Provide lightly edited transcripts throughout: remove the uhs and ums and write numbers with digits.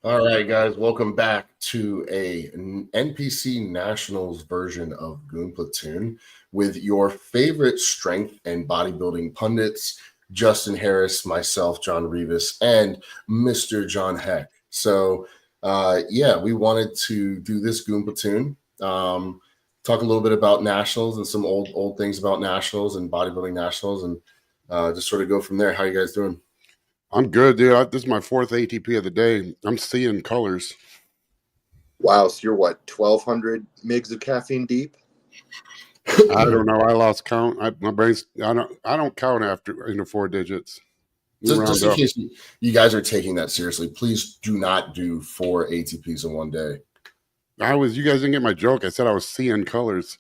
All right, guys, welcome back to an NPC Nationals version of Goon Platoon with your favorite strength and bodybuilding pundits, Justin Harris, myself, John Rivas, and Mr. John Heck. So, yeah, we wanted to do this Goon Platoon, talk a little bit about Nationals and some old things about Nationals and bodybuilding Nationals, and just sort of go from there. How you guys doing? I'm good, dude. This is my fourth ATP of the day. I'm seeing colors. Wow, so you're what, 1,200 mgs of caffeine deep? I don't know. I lost count. My brain's. I don't count after 4 digits. Just in case you guys are taking that seriously, please do not do 4 ATPs in one day. You guys didn't get my joke. I said I was seeing colors.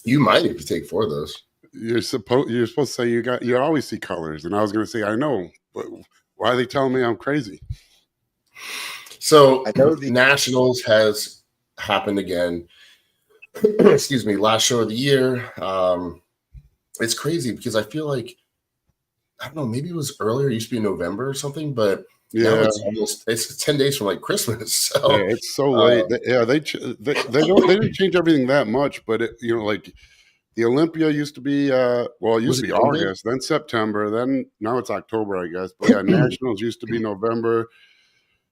You might if you take 4 of those. You're supposed to say you always see colors, and I was going to say I know, but why are they telling me I'm crazy? So I know the Nationals has happened again. Excuse me, last show of the year. It's crazy because I feel like I don't know, maybe it was earlier. It used to be in November or something, but now it's 10 days from like Christmas. So yeah, it's so late. They didn't change everything that much, but like the Olympia used to be it used to be August, then September, then now it's October, I guess. But yeah, Nationals used to be November.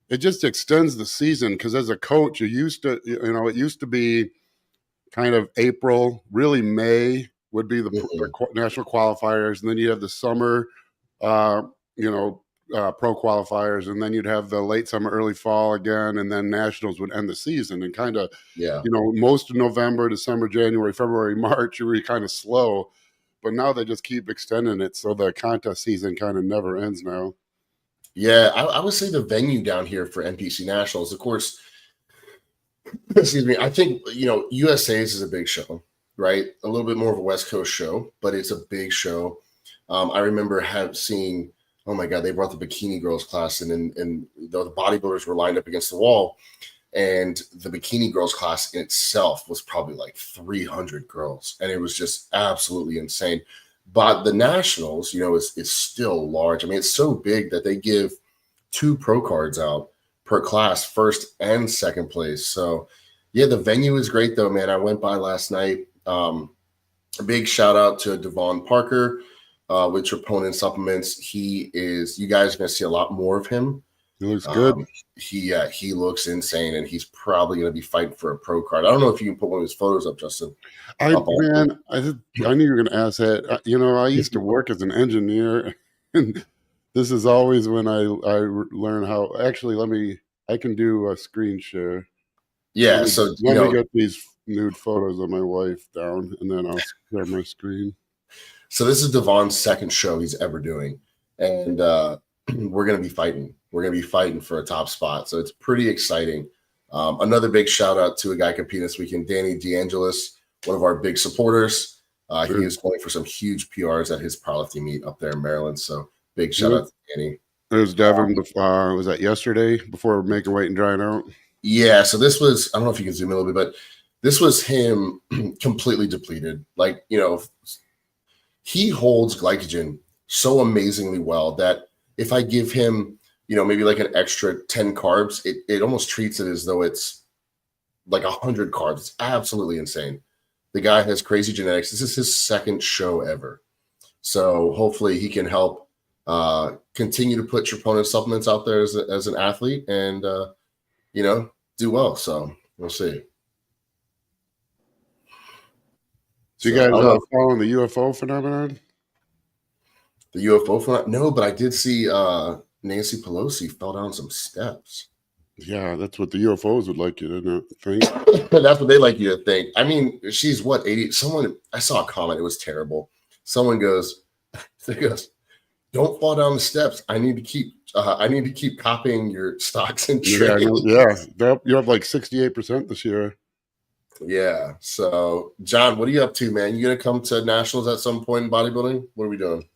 It just extends the season because as a coach, it used to be kind of April, really May would be the national qualifiers, and then you'd have the summer, pro qualifiers, and then you'd have the late summer, early fall again, and then Nationals would end the season. And kind of, most of November, December, January, February, March, you were kind of slow. But now they just keep extending it, so the contest season kind of never ends now. Yeah, I would say the venue down here for NPC Nationals, of course, excuse me, I think, USA's is a big show, right? A little bit more of a West Coast show, but it's a big show. I remember seeing, oh my God, they brought the bikini girls class and the bodybuilders were lined up against the wall. And the bikini girls class in itself was probably like 300 girls. And it was just absolutely insane. But the Nationals, is still large. I mean, it's so big that they give 2 pro cards out per class, first and second place. So, yeah, the venue is great, though, man. I went by last night. A big shout out to Devon Parker with Troponin Supplements. You guys are going to see a lot more of him. He looks good. He looks insane, and he's probably going to be fighting for a pro card. I don't know if you can put one of his photos up, Justin. I knew you were going to ask that. I used to work as an engineer, and this is always when I learn how. Actually, I can do a screen share. Yeah, let me get these nude photos of my wife down, and then I'll share my screen. So this is Devon's second show he's ever doing, and we're going to be fighting. We're going to be fighting for a top spot. So it's pretty exciting. Another big shout out to a guy competing this weekend, Danny DeAngelis, one of our big supporters. He is going for some huge PRs at his powerlifting meet up there in Maryland. So big shout out to Danny. There's Devin. Was that yesterday before making weight and drying out? Yeah. So this was, I don't know if you can zoom in a little bit, but this was him completely depleted. Like, he holds glycogen so amazingly well that if I give him, maybe like an extra 10 carbs, it almost treats it as though it's like 100 carbs. It's absolutely insane. The guy has crazy genetics. This is his second show ever. So hopefully he can help continue to put Troponin Supplements out there as an athlete and, do well. So we'll see. So you guys following the UFO phenomenon? The UFO phenomenon? No, but I did see Nancy Pelosi fell down some steps. Yeah, that's what the UFOs would like you to think. That's what they like you to think. I mean, she's what, 80? I saw a comment. It was terrible. Someone goes, don't fall down the steps. I need to keep copying your stocks and trades. Yeah. You have like 68% this year. Yeah. So, John, what are you up to, man? You gonna come to Nationals at some point in bodybuilding? What are we doing?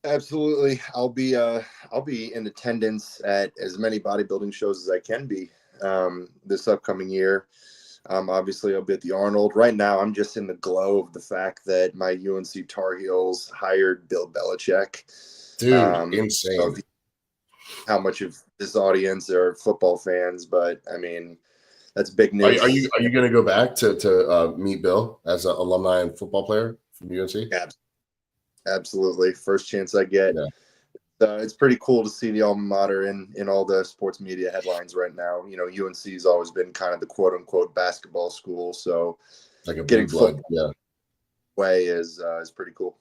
Absolutely. I'll be in attendance at as many bodybuilding shows as I can be this upcoming year. Obviously, I'll be at the Arnold. Right now, I'm just in the glow of the fact that my UNC Tar Heels hired Bill Belichick. Dude, insane. how much of this audience are football fans, but I mean, that's big news. Are you going to go back to meet Bill as an alumni and football player from UNC? Absolutely. First chance I get. Yeah. It's pretty cool to see the alma mater in all the sports media headlines right now. You know, UNC has always been kind of the quote unquote basketball school, so Like a getting blue blood, football way is pretty cool.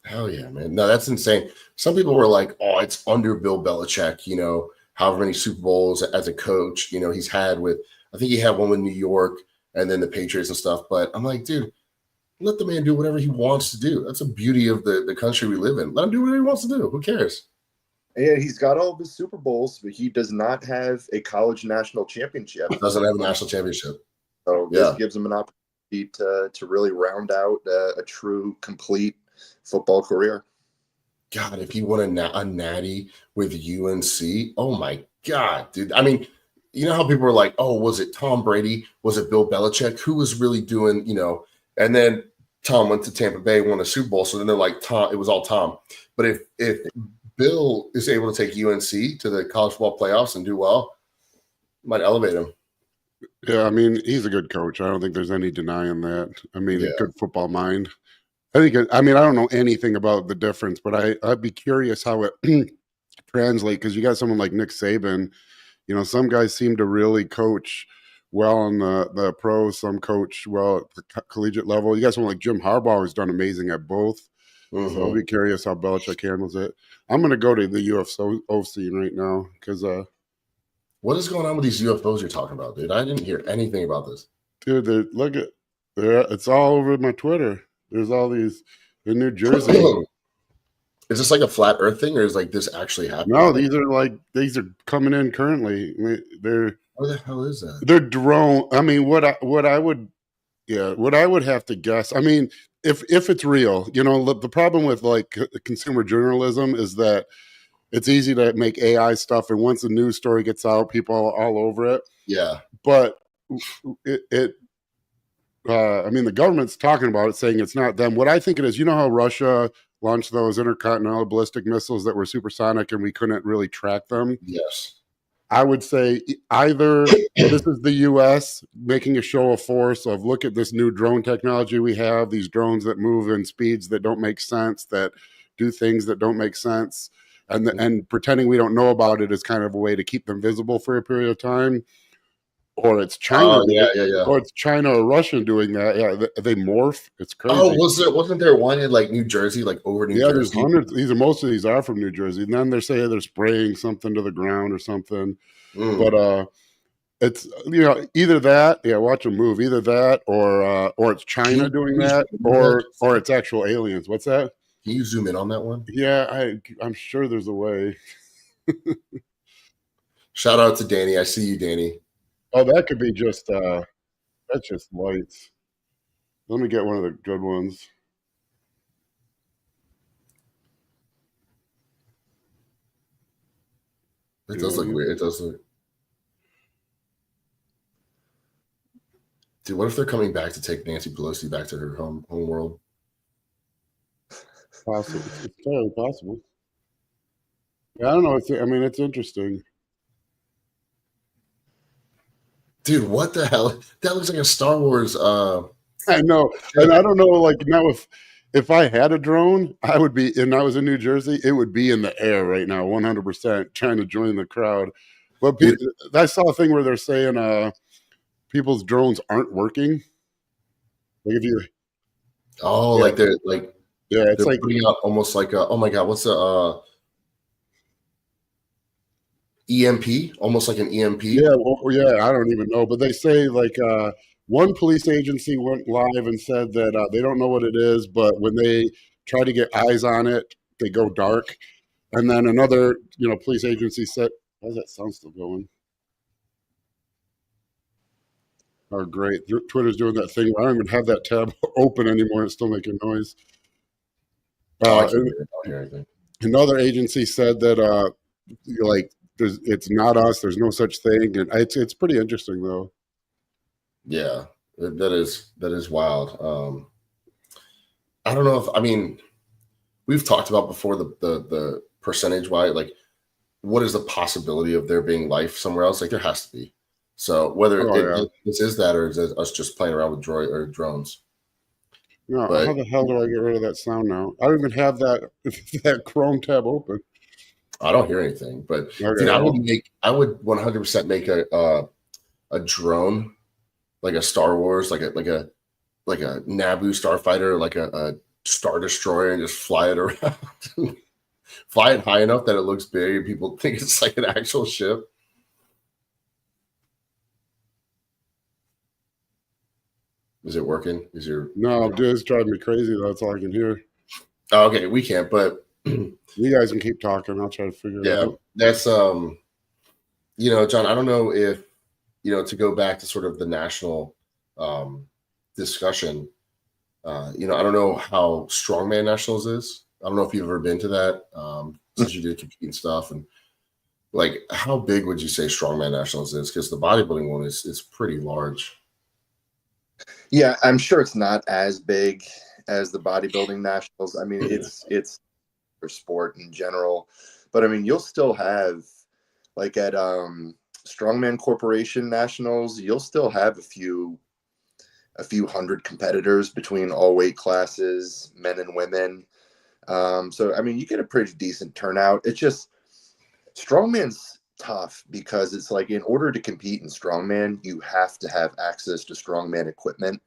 Hell yeah, man. No, that's insane. Some people were like, oh, it's under Bill Belichick, you know, however many Super Bowls as a coach, you know, he's had with, I think he had one with New York and then the Patriots and stuff. But I'm like, dude, let the man do whatever he wants to do. That's the beauty of the country we live in. Let him do whatever he wants to do. Who cares? Yeah, he's got all of his Super Bowls, but he does not have a college national championship. Doesn't have a national championship. So this gives him an opportunity to really round out a true, complete football career. God, if he won a natty with UNC, oh my God, dude. I mean, you know how people were like, oh, was it Tom Brady? Was it Bill Belichick? Who was really doing, you know? And then Tom went to Tampa Bay, won a Super Bowl. So then they're like, Tom, it was all Tom. But if Bill is able to take UNC to the college football playoffs and do well, might elevate him. Yeah, I mean, he's a good coach. I don't think there's any denying that. I mean, good football mind. I don't know anything about the difference, but I'd be curious how it translate, because you got someone like Nick Saban. You know, some guys seem to really coach well on the pros, some coach well at the collegiate level. You got someone like Jim Harbaugh who's done amazing at both. Mm-hmm. So I'll be curious how Belichick handles it. I'm going to go to the UFO scene right now because what is going on with these UFOs you're talking about, dude? I didn't hear anything about this. Dude, it's all over my Twitter. There's all these in New Jersey. Is this like a flat Earth thing, or is like this actually happening? No, these are coming in currently. They're what the hell is that? They're drone. I mean, what I would have to guess. I mean, if it's real, you know, the problem with like consumer journalism is that it's easy to make AI stuff, and once the news story gets out, people are all over it. Yeah, but I mean, the government's talking about it, saying it's not them. What I think it is, you know how Russia launched those intercontinental ballistic missiles that were supersonic and we couldn't really track them? Yes. I would say either this is the U.S. making a show of force of, look at this new drone technology we have, these drones that move in speeds that don't make sense, that do things that don't make sense, and pretending we don't know about it is kind of a way to keep them visible for a period of time. Or it's China, or it's China or Russia doing that. Yeah, they morph. It's crazy. Oh, wasn't there one in like New Jersey, like over New Jersey? Yeah, there's hundreds. Most of these are from New Jersey. And then they're saying they're spraying something to the ground or something. But it's, you know, either that. Yeah, watch them move. Either that, or it's China doing that, or it's actual aliens. What's that? Can you zoom in on that one? Yeah, I'm sure there's a way. Shout out to Danny. I see you, Danny. Oh, that could be just that's just lights. Let me get one of the good ones. It does look weird. It does look. Dude, what if they're coming back to take Nancy Pelosi back to her home world? Possible. It's totally possible. Yeah, I don't know. It's interesting. Dude, what the hell? That looks like a Star Wars. I know, and I don't know. Like now, if I had a drone, I would be, and I was in New Jersey, it would be in the air right now, 100%, trying to join the crowd. But I saw a thing where they're saying people's drones aren't working. Like if you, like they're like, it's they're like putting out almost like a, oh my God, what's the EMP, almost like an EMP. Yeah, I don't even know, but they say like one police agency went live and said that they don't know what it is, but when they try to get eyes on it, they go dark. And then another, police agency said, "How's that sound still going?" Oh, great! Twitter's doing that thing where I don't even have that tab open anymore; it's still making noise. I can't hear anything. Another agency said that it's not us. There's no such thing, and it's pretty interesting though. Yeah, that is wild. I don't know if we've talked about before the percentage why, like what is the possibility of there being life somewhere else? Like there has to be. So whether this is that or is it us just playing around with drones? No, But how the hell do I get rid of that sound now? I don't even have that that Chrome tab open. I don't hear anything. But dude, I would 100% make a drone, like a Star Wars, like a Naboo starfighter, like a Star Destroyer, and just fly it around. Fly it high enough that it looks big and people think it's like an actual ship. Is it working? No, dude, it's driving me crazy. That's all I can hear. Oh, okay, we can't, but you guys can keep talking. I'll try to figure it out. That's John, I don't know if to go back to sort of the national discussion. I don't know how Strongman Nationals is. I don't know if you've ever been to that since you did compete and stuff. And like, how big would you say Strongman Nationals is? Because the bodybuilding one is pretty large. Yeah, I'm sure it's not as big as the bodybuilding nationals. I mean, it's for sport in general, but I mean, you'll still have like at Strongman Corporation Nationals, you'll still have a few hundred competitors between all weight classes, men and women. So I mean, you get a pretty decent turnout. It's just Strongman's tough because it's like in order to compete in Strongman, you have to have access to Strongman equipment.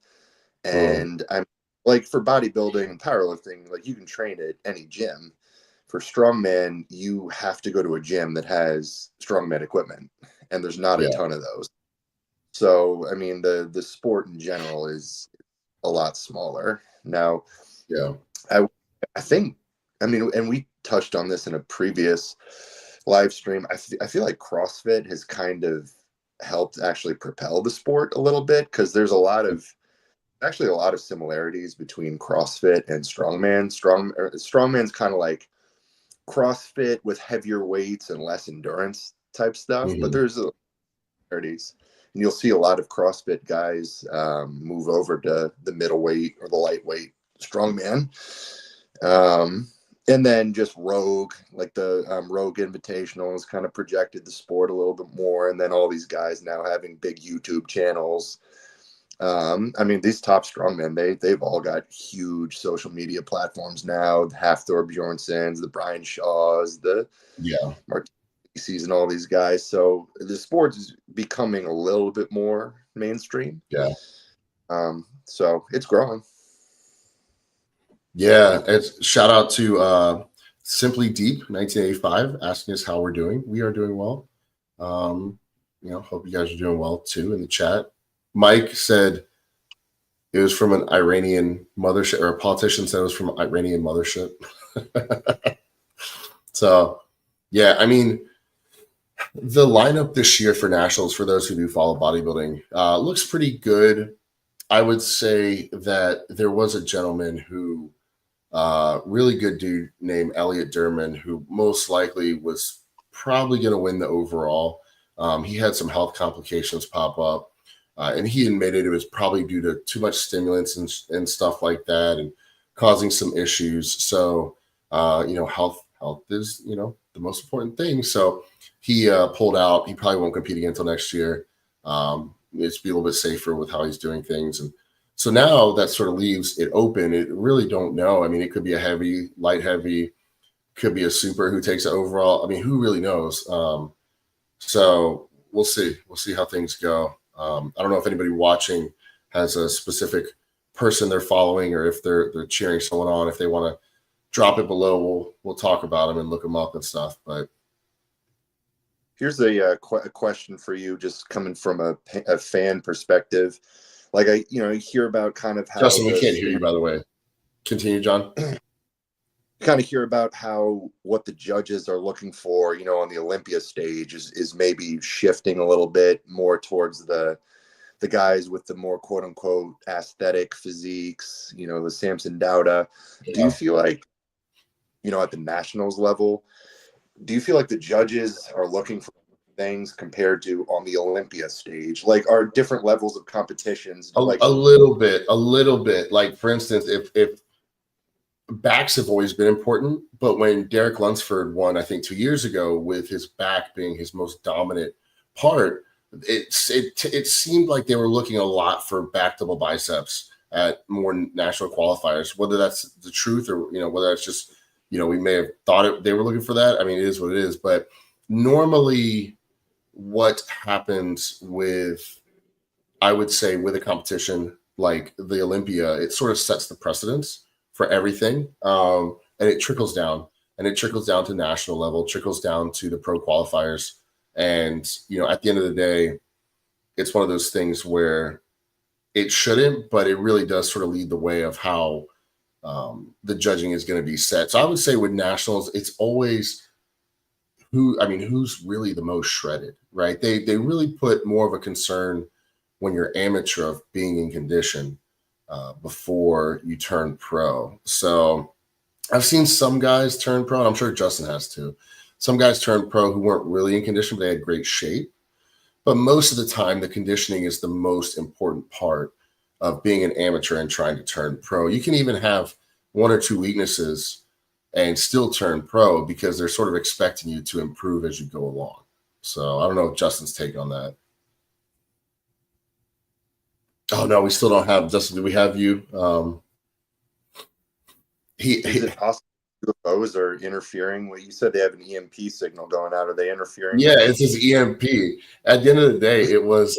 And I'm like for bodybuilding and powerlifting, like you can train at any gym. For Strongman, you have to go to a gym that has Strongman equipment, and there's not a ton of those. So I mean, the sport in general is a lot smaller now. Yeah, I think, I mean, and we touched on this in a previous live stream. I feel like CrossFit has kind of helped actually propel the sport a little bit because there's a lot of similarities between CrossFit and Strongman. Strongman's kind of like CrossFit with heavier weights and less endurance type stuff, but there's similarities. And you'll see a lot of CrossFit guys move over to the middleweight or the lightweight Strongman. And then just Rogue, like the Rogue Invitational has kind of projected the sport a little bit more. And then all these guys now having big YouTube channels. I mean, these top strongmen, they've all got huge social media platforms now. The Hafthor Bjornsons, the Brian Shaws, the Martinez and all these guys. So the sport is becoming a little bit more mainstream. Yeah. So it's growing. Yeah, it's shout out to Simply Deep 1985 asking us how we're doing. We are doing well. Hope you guys are doing well too in the chat. Mike said it was from an Iranian mothership, or a politician said it was from an Iranian mothership. So, yeah, I mean, the lineup this year for nationals, for those who do follow bodybuilding, looks pretty good. I would say that there was a gentleman who, really good dude named Elliot Durman, who most likely was probably going to win the overall. He had some health complications pop up. And he admitted it was probably due to too much stimulants and stuff like that and causing some issues. So, health is, the most important thing. So he pulled out. He probably won't compete again until next year. It's be a little bit safer with how he's doing things. And so now that sort of leaves it open. It really don't know. I mean, it could be a heavy, light heavy, could be a super who takes it overall. I mean, who really knows? So we'll see. We'll see how things go. I don't know if anybody watching has a specific person they're following, or if they're cheering someone on. If they want to drop it below, we'll talk about them and look them up and stuff. But here's a question for you, just coming from a fan perspective. Like I hear about kind of how Justin, we can't hear you, by the way. Continue, John. Kind of hear about how what the judges are looking for, on the Olympia stage is maybe shifting a little bit more towards the guys with the more quote unquote aesthetic physiques, the Samson Dauda. Yeah. Do you feel like, at the nationals level, do you feel like the judges are looking for things compared to on the Olympia stage? Like, are different levels of competitions? A little bit. Like, for instance, if backs have always been important, but when Derek Lunsford won, I think 2 years ago, with his back being his most dominant part, it seemed like they were looking a lot for back double biceps at more national qualifiers. Whether that's the truth or whether it's just we may have thought they were looking for that. I mean, it is what it is. But normally, what happens with, I would say, with a competition like the Olympia, it sort of sets the precedence for everything, and it trickles down, to national level, trickles down to the pro qualifiers, and at the end of the day, it's one of those things where it shouldn't, but it really does sort of lead the way of how the judging is going to be set. So I would say with nationals, it's always who's really the most shredded, right? They really put more of a concern when you're amateur of being in condition before you turn pro. So I've seen some guys turn pro, and I'm sure Justin has too. Some guys turn pro who weren't really in condition, but they had great shape. But most of the time, the conditioning is the most important part of being an amateur and trying to turn pro. You can even have 1 or 2 weaknesses and still turn pro because they're sort of expecting you to improve as you go along. So I don't know Justin's take on that. Oh no, we still don't have Justin. Do we have you? Is it possible UFOs are interfering? Well, you said they have an EMP signal going out. Are they interfering? Yeah, it says EMP. At the end of the day, it was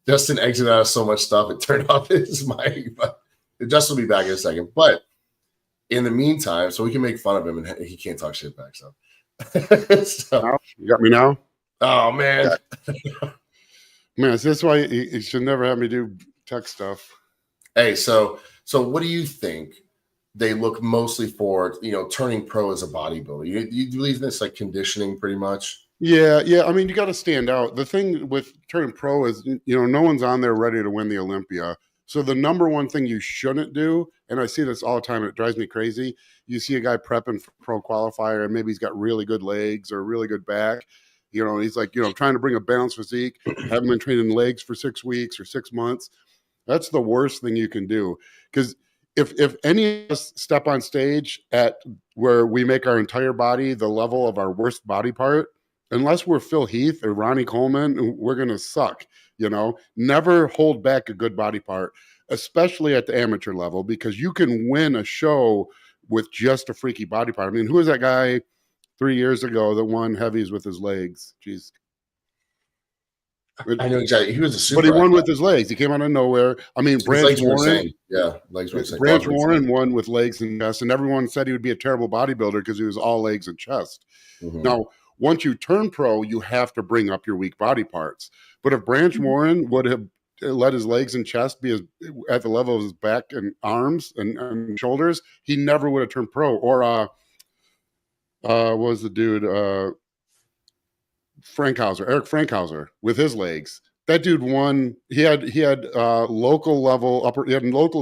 Justin exited out of so much stuff, it turned off his mic. But Justin will be back in a second. But in the meantime, so we can make fun of him, and he can't talk shit back. So, You got me now? Oh man. Man, is this why you should never have me do tech stuff? Hey, so what do you think they look mostly for, turning pro as a bodybuilder? You believe this, like conditioning pretty much? Yeah. I mean, you got to stand out. The thing with turning pro is, no one's on there ready to win the Olympia. So the number one thing you shouldn't do, and I see this all the time, and it drives me crazy. You see a guy prepping for pro qualifier, and maybe he's got really good legs or really good back. He's like, trying to bring a balanced physique, haven't been training legs for 6 weeks or 6 months. That's the worst thing you can do. Because if any of us step on stage at where we make our entire body the level of our worst body part, unless we're Phil Heath or Ronnie Coleman, we're going to suck. Never hold back a good body part, especially at the amateur level, because you can win a show with just a freaky body part. I mean, who was that guy 3 years ago that won heavies with his legs? Jeez. I know exactly. He was a super. But he won with his legs. He came out of nowhere. I mean, Branch Warren. Yeah, legs were insane. Branch Warren won with legs and chest, and everyone said he would be a terrible bodybuilder because he was all legs and chest. Mm-hmm. Now, once you turn pro, you have to bring up your weak body parts. But if Branch Warren would have let his legs and chest be at the level of his back and arms and shoulders, he never would have turned pro. Or what was the dude? Eric Frankhauser with his legs. That dude won. He had local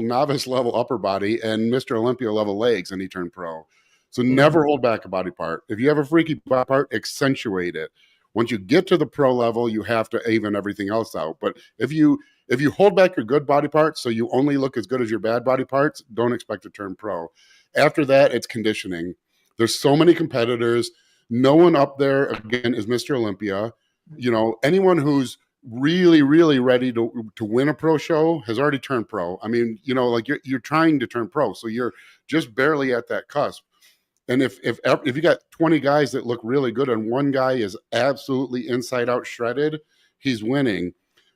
novice level upper body and Mr. Olympia level legs, and he turned pro. So never hold back a body part. If you have a freaky body part, accentuate it. Once you get to the pro level, you have to even everything else out. But if you hold back your good body parts so you only look as good as your bad body parts, don't expect to turn pro. After that, it's conditioning. There's so many competitors. No one up there, again, is Mr. Olympia. Anyone who's really, really ready to win a pro show has already turned pro. I mean, like you're trying to turn pro, so you're just barely at that cusp. And if you got 20 guys that look really good and one guy is absolutely inside out shredded, he's winning.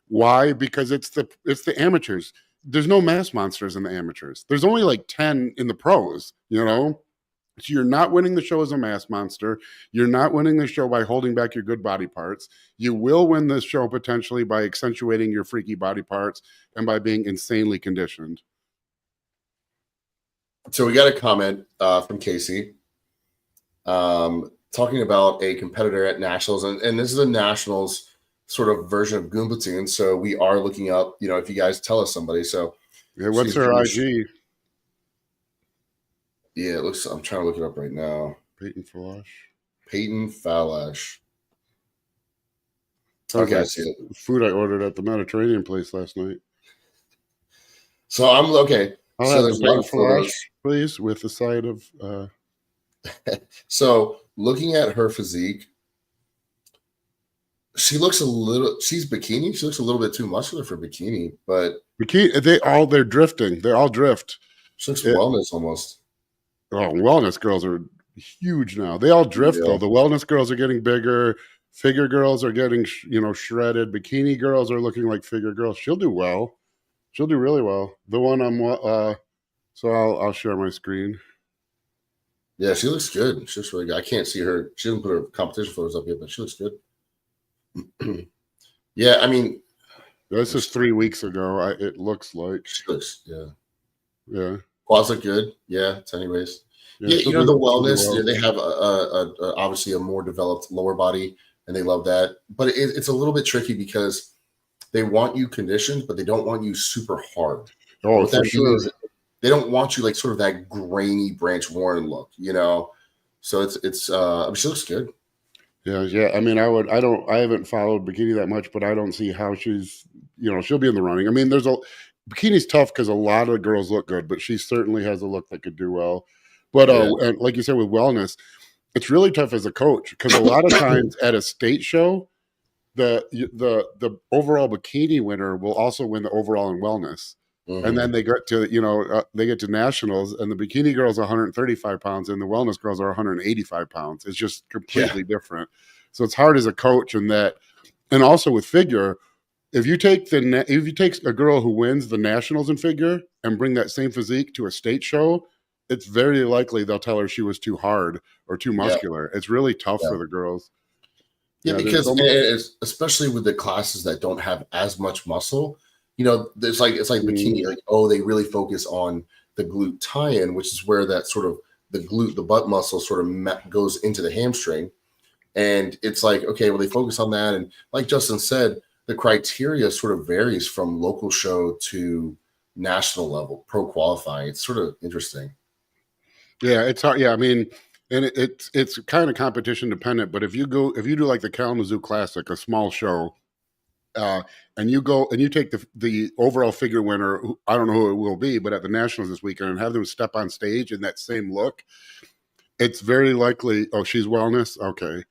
Why? Because it's the amateurs. There's no mass monsters in the amateurs. There's only like 10 in the pros, So you're not winning the show as a mass monster. You're not winning the show by holding back your good body parts. You will win this show potentially by accentuating your freaky body parts and by being insanely conditioned. So we got a comment from Casey talking about a competitor at Nationals. And this is a Nationals sort of version of Goon Platoon. So we are looking up, if you guys tell us somebody. So yeah, what's her IG? Yeah, it looks. I'm trying to look it up right now. Peyton Falash. Okay, I see it. Food I ordered at the Mediterranean place last night. So I'm okay. I'll So have there's the a lot big of photos. flash, please, with the side of. So looking at her physique, she looks a little. She's bikini. She looks a little bit too muscular for bikini, but Bikini, they're drifting. They all drift. she looks It, wellness almost. wellness girls are huge now. They all drift Yeah. though. The wellness girls are getting bigger. Figure girls are getting shredded. Bikini girls are looking like figure girls. She'll do well. She'll do really well. The one so I'll share my screen. Yeah, she looks good. She looks really good. I can't see her. She didn't put her competition photos up yet, but she looks good. Yeah, I mean, This is 3 weeks ago. It looks like. she looks, Yeah. quads look good. Yeah, tiny waist. Yeah, she'll the she'll do wellness. well. They have obviously a more developed lower body, and they love that. But it's a little bit tricky because they want you conditioned, but they don't want you super hard. And Oh, what for that sure. means, they don't want you like sort of that grainy Branch Warren look, So it's I mean, she looks good. Yeah. I mean, I haven't followed bikini that much, but I don't see how she's, she'll be in the running. I mean, bikini's tough because a lot of girls look good, but she certainly has a look that could do well. But and like you said with wellness, it's really tough as a coach because a lot of times at a state show, the overall bikini winner will also win the overall in wellness. Mm-hmm. And then they get to they get to nationals, and the bikini girls are 135 pounds, and the wellness girls are 185 pounds. It's just completely different. So it's hard as a coach, and also with figure, if you take a girl who wins the nationals in figure and bring that same physique to a state show, it's very likely they'll tell her she was too hard or too muscular. It's really tough for the girls. Yeah, because especially with the classes that don't have as much muscle, it's like bikini, like, they really focus on the glute tie-in, which is where that sort of the butt muscle sort of goes into the hamstring. And it's like, okay, well, they focus on that. And like Justin said, the criteria sort of varies from local show to national level, pro qualifying. It's sort of interesting. Yeah, it's hard. Yeah, I mean, and it's kind of competition dependent. But if you do like the Kalamazoo Classic, a small show, and you take the overall figure winner, I don't know who it will be, but at the Nationals this weekend, and have them step on stage in that same look, it's very likely. Oh, she's wellness. Okay,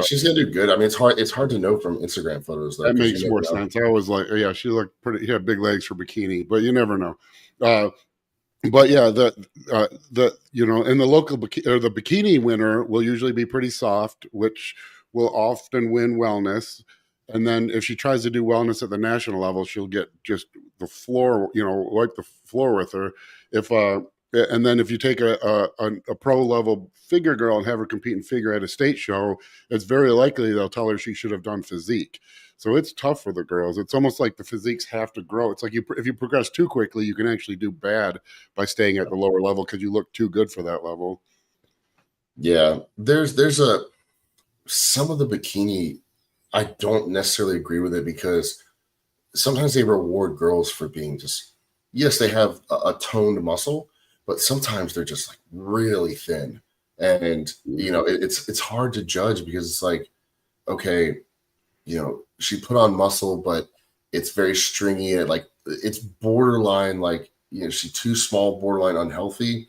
she's gonna do good. I mean, it's hard to know from Instagram photos though. That makes more sense. I was like, yeah, she looked pretty. She had big legs for bikini, but you never know. But yeah, in the local the bikini winner will usually be pretty soft, which will often win wellness. And then if she tries to do wellness at the national level, she'll get just the floor, wipe the floor with her. And then if you take a pro level figure girl and have her compete in figure at a state show, it's very likely they'll tell her she should have done physique. So it's tough for the girls. It's almost like the physiques have to grow. It's like if you progress too quickly, you can actually do bad by staying at the lower level because you look too good for that level. Yeah, there's some of the bikini, I don't necessarily agree with it because sometimes they reward girls for being yes, they have a toned muscle, but sometimes they're just like really thin. And, it's hard to judge because it's like, okay, she put on muscle, but it's very stringy and it's borderline, she's too small, borderline unhealthy.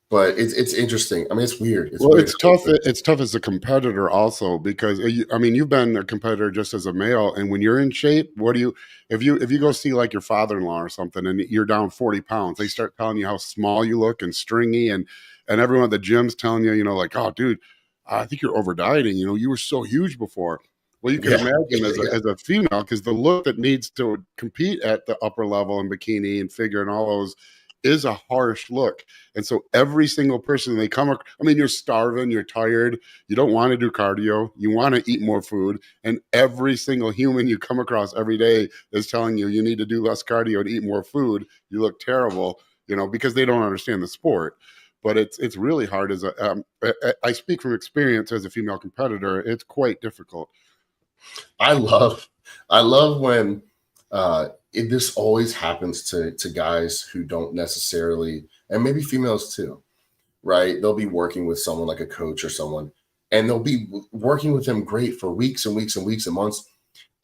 But it's interesting. I mean, it's weird. It's tough. It's tough as a competitor also because you've been a competitor just as a male, and when you're in shape, if you go see like your father-in-law or something, and you're down 40 pounds, they start telling you how small you look and stringy, and everyone at the gym's telling you, like, oh, dude, I think you're over dieting. You were so huge before. Well, you can imagine as a female, because the look that needs to compete at the upper level in bikini and figure and all those is a harsh look. And so every single person they come across, you're starving, you're tired, you don't want to do cardio, you want to eat more food. And every single human you come across every day is telling you need to do less cardio and eat more food. You look terrible, because they don't understand the sport. But it's really hard I speak from experience as a female competitor. It's quite difficult. I love when this always happens to guys who don't necessarily, and maybe females too, right? They'll be working with someone like a coach or someone, and they'll be working with them great for weeks and weeks and weeks and months.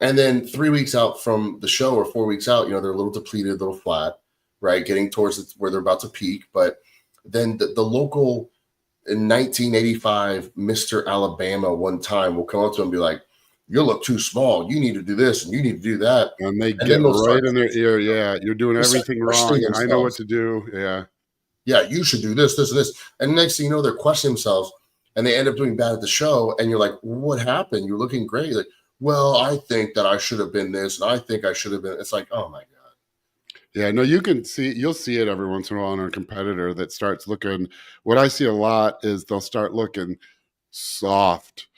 And then 3 weeks out from the show or 4 weeks out, they're a little depleted, a little flat. right? Getting towards where they're about to peak. But then the local in 1985, Mr. Alabama one time will come up to him and be like, you look too small. You need to do this and you need to do that. And they And get then they'll right start, in their ear. Yeah, you're doing everything wrong. I know what to do. Yeah. Yeah, you should do this, this, and this. And next thing you know, they're questioning themselves and they end up doing bad at the show. And you're like, what happened? You're looking great. Like, well, I think that I should have been this. And I think I should have been. It's like, oh my God. Yeah, no, you'll see it every once in a while in a competitor that starts looking. What I see a lot is they'll start looking soft.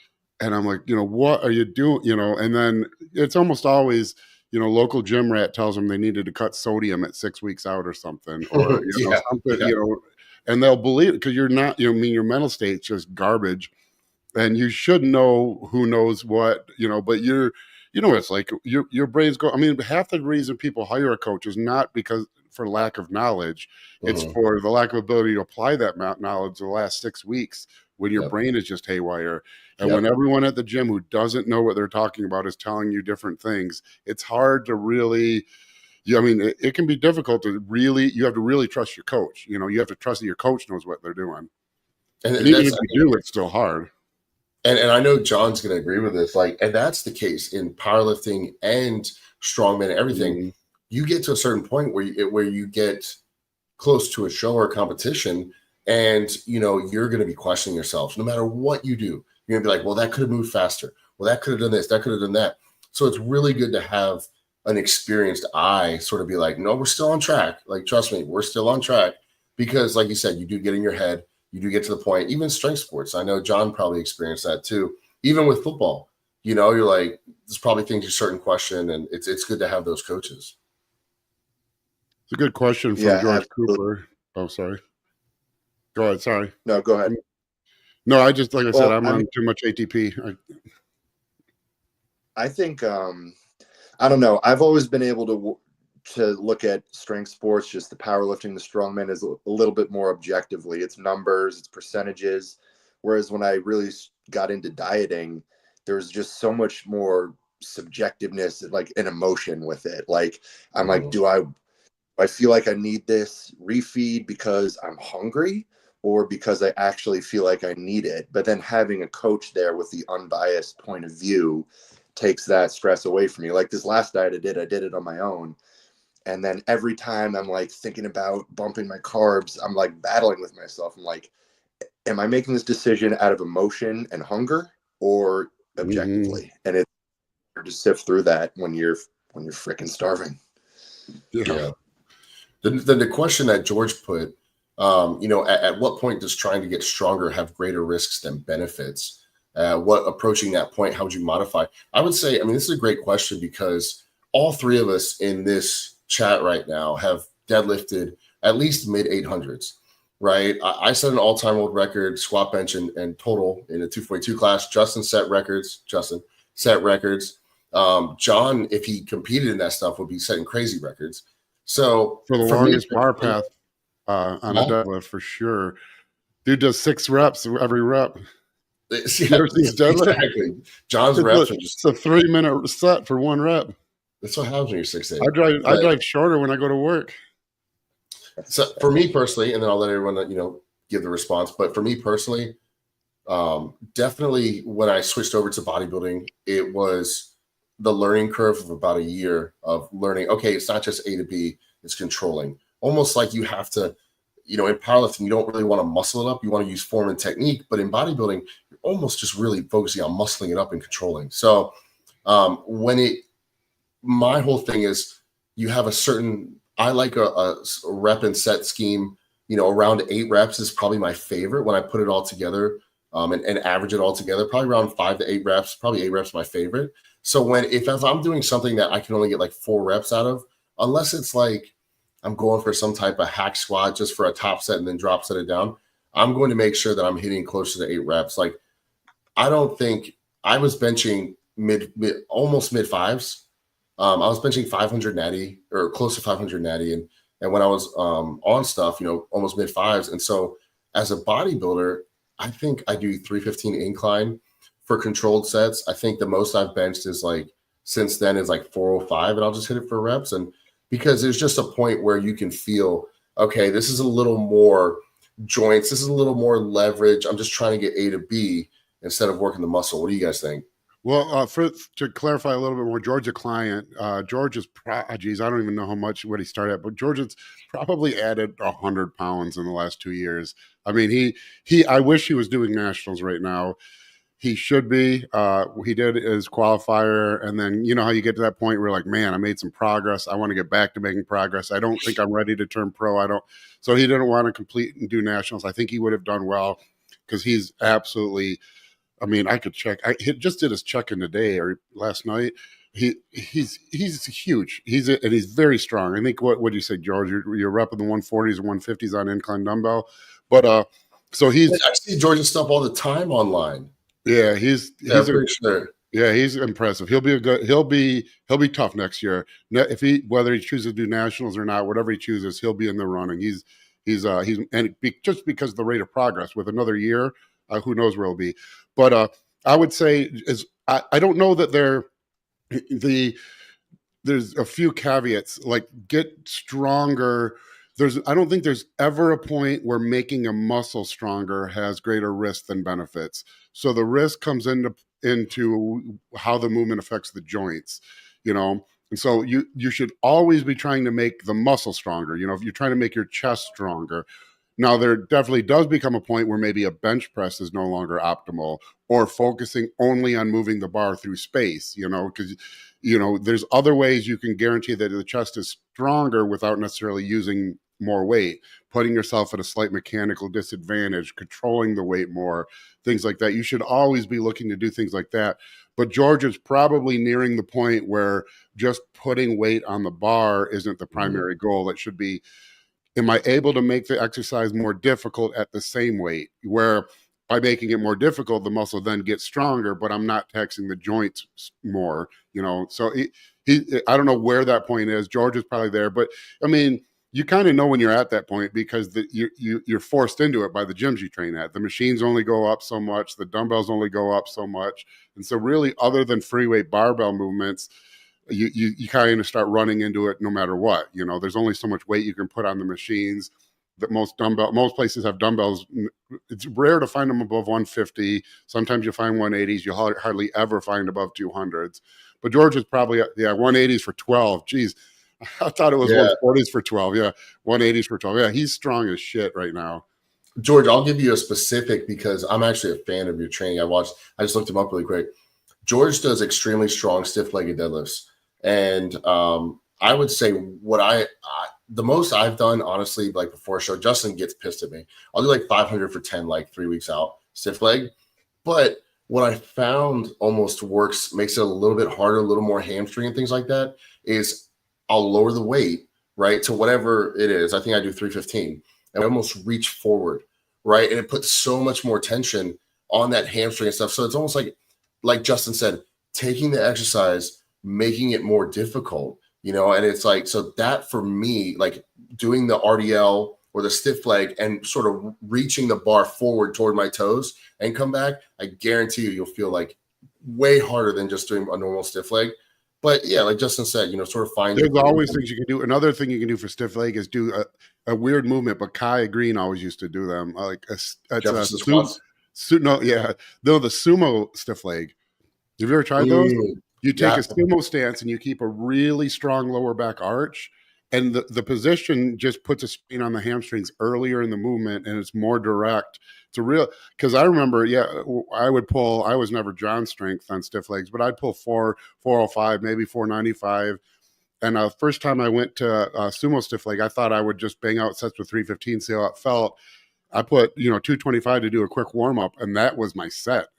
And I'm like, what are you doing? And then it's almost always, local gym rat tells them they needed to cut sodium at 6 weeks out or something, or, something, and they'll believe it because you're not, your mental state's just garbage. And you should know who knows what, but it's like your brains go. I mean, half the reason people hire a coach is not because for lack of knowledge. It's for the lack of ability to apply that knowledge the last 6 weeks when your brain is just haywire. And when everyone at the gym who doesn't know what they're talking about is telling you different things, it's hard to really, it can be difficult to really, you have to really trust your coach. You have to trust that your coach knows what they're doing. And even if you do, it's still hard. And I know John's going to agree with this. And that's the case in powerlifting and strongman and everything. Mm-hmm. You get to a certain point where you get close to a show or a competition, and you're going to be questioning yourself. No matter what you do, you're going to be like, well, that could have moved faster. Well, that could have done this. That could have done that. So it's really good to have an experienced eye sort of be like, no, we're still on track. Like, trust me, we're still on track. Because like you said, you do get in your head. You do get to the point, even strength sports. I know John probably experienced that too. Even with football, you're like, there's probably things you certain question, and it's good to have those coaches. It's a good question from George Cooper. Oh, sorry. Go ahead. Sorry. No, go ahead. No, I just, like I said, I'm on too much ATP. I think, I don't know. I've always been able to look at strength sports, just the powerlifting, the strongman, is a little bit more objectively. It's numbers, it's percentages. Whereas when I really got into dieting, there's just so much more subjectiveness, like an emotion with it. Like, I'm like, do I feel like I need this refeed because I'm hungry, or because I actually feel like I need it? But then having a coach there with the unbiased point of view takes that stress away from me. Like this last diet I did it on my own. And then every time I'm like thinking about bumping my carbs, I'm like battling with myself. I'm like, am I making this decision out of emotion and hunger, or objectively? Mm-hmm. And it's hard to sift through that when you're freaking starving. Yeah. The question that George put, at what point does trying to get stronger have greater risks than benefits? What approaching that point, how would you modify? I would say, this is a great question, because all three of us in this chat right now have deadlifted at least mid 800s, right? I set an all-time world record squat, bench, and total in a 242 class. Justin set records. John, if he competed in that stuff, would be setting crazy records. So for the longest bar path on a deadlift, for sure. Dude does 6 reps every rep. Exactly. John's reps are just a 3-minute set for 1 rep. That's what happens when you're 6'8". I drive shorter when I go to work. So for me personally, and then I'll let everyone give the response. But for me personally, definitely when I switched over to bodybuilding, it was the learning curve of about a year of learning. Okay, it's not just A to B; it's controlling. Almost like you have to, in powerlifting, you don't really want to muscle it up. You want to use form and technique. But in bodybuilding, you're almost just really focusing on muscling it up and controlling. So my whole thing is, you have I like a rep and set scheme, around 8 reps is probably my favorite when I put it all together, and average it all together, probably around 5 to 8 reps, probably 8 reps my favorite. So if I'm doing something that I can only get like 4 reps out of, unless it's like I'm going for some type of hack squat just for a top set and then drop set it down, I'm going to make sure that I'm hitting closer to 8 reps. Like, I don't think I was benching almost mid 5s. I was benching 500 natty or close to 500 natty. And when I was on stuff, almost mid 5s. And so as a bodybuilder, I think I do 315 incline for controlled sets. I think the most I've benched is since then is 405, and I'll just hit it for reps. And because there's just a point where you can feel, okay, this is a little more joints, this is a little more leverage. I'm just trying to get A to B instead of working the muscle. What do you guys think? Well, to clarify a little bit more, George, a client, George is, geez, I don't even know what he started at, but George has probably added 100 pounds in the last 2 years. I mean, I wish he was doing nationals right now. He should be. He did his qualifier, and then you know how you get to that point where like, man, I made some progress. I want to get back to making progress. I don't think I'm ready to turn pro. I don't. So he didn't want to complete and do nationals. I think he would have done well because he's absolutely. I mean, I could check. He just did his check-in today or last night. He's huge. And he's very strong. I think what do you say, George? You're repping the 140s and 150s on incline dumbbell, but so he's. I see George's stuff all the time online. Yeah, he's sure. Yeah, he's impressive. He'll be tough next year. If whether he chooses to do nationals or not, whatever he chooses, he'll be in the running. He's just because of the rate of progress with another year, who knows where he'll be. But I would say I don't know that there's a few caveats, like get stronger. I don't think there's ever a point where making a muscle stronger has greater risk than benefits. So the risk comes into how the movement affects the joints, you know. And so you should always be trying to make the muscle stronger. You know, if you're trying to make your chest stronger. Now, there definitely does become a point where maybe a bench press is no longer optimal, or focusing only on moving the bar through space, you know, because, you know, there's other ways you can guarantee that the chest is stronger without necessarily using more weight, putting yourself at a slight mechanical disadvantage, controlling the weight more, things like that. You should always be looking to do things like that. But George is probably nearing the point where just putting weight on the bar isn't the primary goal. It should be, am I able to make the exercise more difficult at the same weight? Where by making it more difficult, the muscle then gets stronger, but I'm not taxing the joints more, you know? So I don't know where that point is. George is probably there, but I mean, you kind of know when you're at that point because you're forced into it by the gyms you train at. The machines only go up so much. The dumbbells only go up so much. And so really, other than free weight barbell movements, you kind of start running into it no matter what. You know, there's only so much weight you can put on the machines. That most places have dumbbells. It's rare to find them above 150. Sometimes you find 180s. You hardly ever find above 200s. But George is probably 180s for 12. Geez, I thought it was 140s for 12. Yeah, 180s for 12. Yeah, he's strong as shit right now. George, I'll give you a specific because I'm actually a fan of your training. I just looked him up really quick. George does extremely strong stiff-legged deadlifts. And I would say the most I've done, honestly, like before a show, Justin gets pissed at me. I'll do like 500 for 10, like 3 weeks out, stiff leg. But what I found almost works, makes it a little bit harder, a little more hamstring and things like that, is I'll lower the weight, right, to whatever it is. I think I do 315. And I almost reach forward, right? And it puts so much more tension on that hamstring and stuff. So it's almost like Justin said, taking the exercise, making it more difficult, you know. And it's like, so that for me, like doing the RDL or the stiff leg and sort of reaching the bar forward toward my toes and come back, I guarantee you'll feel like way harder than just doing a normal stiff leg. But yeah, like Justin said, you know, sort of find. There's always things you can do. Another thing you can do for stiff leg is do a weird movement, but Kai Green always used to do them. Like the sumo stiff leg. Have you ever tried those? You take a sumo stance and you keep a really strong lower back arch, and the position just puts a strain on the hamstrings earlier in the movement, and it's more direct. It's a real, because I remember, I would pull. I was never John strength on stiff legs, but I'd pull 405, maybe 495. And first time I went to sumo stiff leg, I thought I would just bang out sets with 315, see how it felt. I put 225 to do a quick warm up, and that was my set.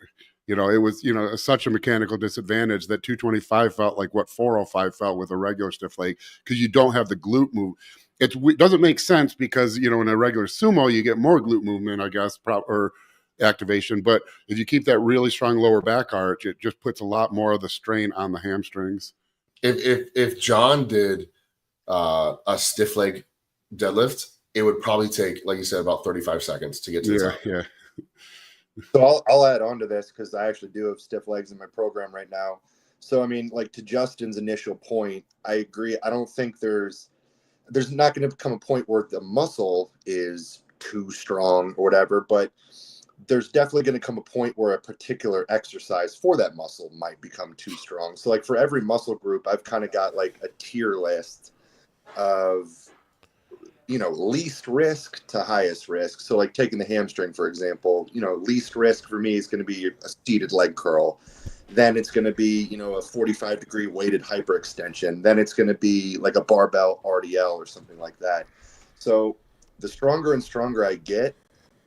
You know, it was, such a mechanical disadvantage that 225 felt like what 405 felt with a regular stiff leg because you don't have the glute move. It doesn't make sense because, in a regular sumo, you get more glute movement, I guess, or activation. But if you keep that really strong lower back arch, it just puts a lot more of the strain on the hamstrings. If John did a stiff leg deadlift, it would probably take, like you said, about 35 seconds to get to the top. Yeah. So I'll add on to this because I actually do have stiff legs in my program right now. So, I mean, like to Justin's initial point, I agree. I don't think there's not going to come a point where the muscle is too strong or whatever, but there's definitely going to come a point where a particular exercise for that muscle might become too strong. So like for every muscle group, I've kind of got like a tier list of, least risk to highest risk. So like taking the hamstring, for example, least risk for me is going to be a seated leg curl. Then it's going to be, a 45-degree weighted hyperextension. Then it's going to be like a barbell RDL or something like that. So the stronger and stronger I get,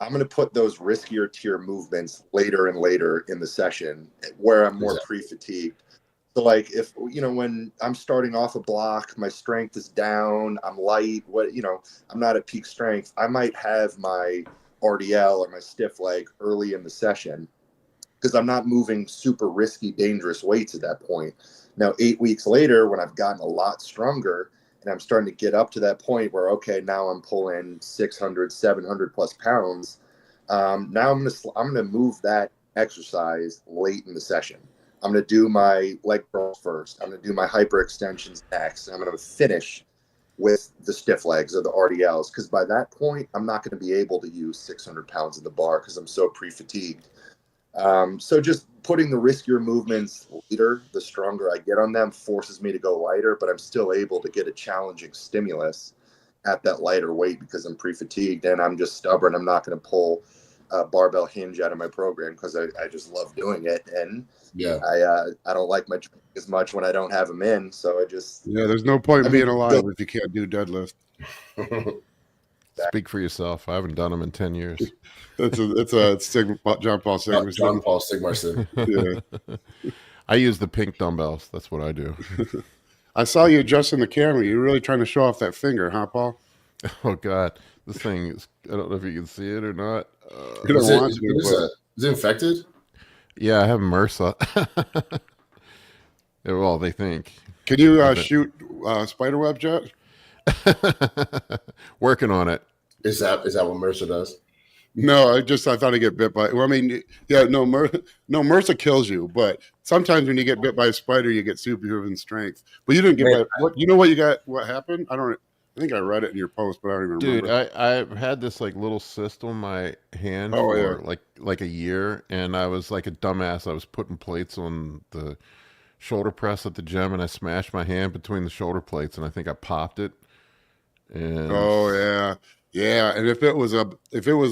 I'm going to put those riskier tier movements later and later in the session where I'm more pre-fatigued. So like if, when I'm starting off a block, my strength is down, I'm light, I'm not at peak strength. I might have my RDL or my stiff leg early in the session because I'm not moving super risky, dangerous weights at that point. Now, 8 weeks later, when I've gotten a lot stronger and I'm starting to get up to that point where, okay, now I'm pulling 600, 700 plus pounds. Now I'm going to move that exercise late in the session. I'm going to do my leg curls first. I'm going to do my hyperextensions next. And I'm going to finish with the stiff legs or the RDLs. Because by that point, I'm not going to be able to use 600 pounds of the bar because I'm so pre-fatigued. So just putting the riskier movements later, the stronger I get on them, forces me to go lighter, but I'm still able to get a challenging stimulus at that lighter weight because I'm pre-fatigued and I'm just stubborn. I'm not going to pull a barbell hinge out of my program because I just love doing it. And I don't like my joint as much when I don't have them in. So there's no point in being alive if you can't do deadlift. Speak for yourself. I haven't done them in 10 years. It's a John Paul Sigmar. John Paul Sigmar. Yeah. I use the pink dumbbells. That's what I do. I saw you adjusting the camera. You're really trying to show off that finger, huh, Paul? Oh, God. This thing is, I don't know if you can see it or not. Is it infected? Yeah, I have MRSA. Well, they think. Can you shoot spider webs yet? Working on it. Is that what MRSA does? No, I thought I'd get bit by. Well, I mean, yeah, no, MRSA kills you, but sometimes when you get bit by a spider, you get superhuman strength. But you didn't get bit. What you got? What happened? I think I read it in your post, but I don't even remember. Dude, I've had this like little cyst on my hand for like a year, and I was like a dumbass. I was putting plates on the shoulder press at the gym, and I smashed my hand between the shoulder plates, and I think I popped it. And yeah. And if it was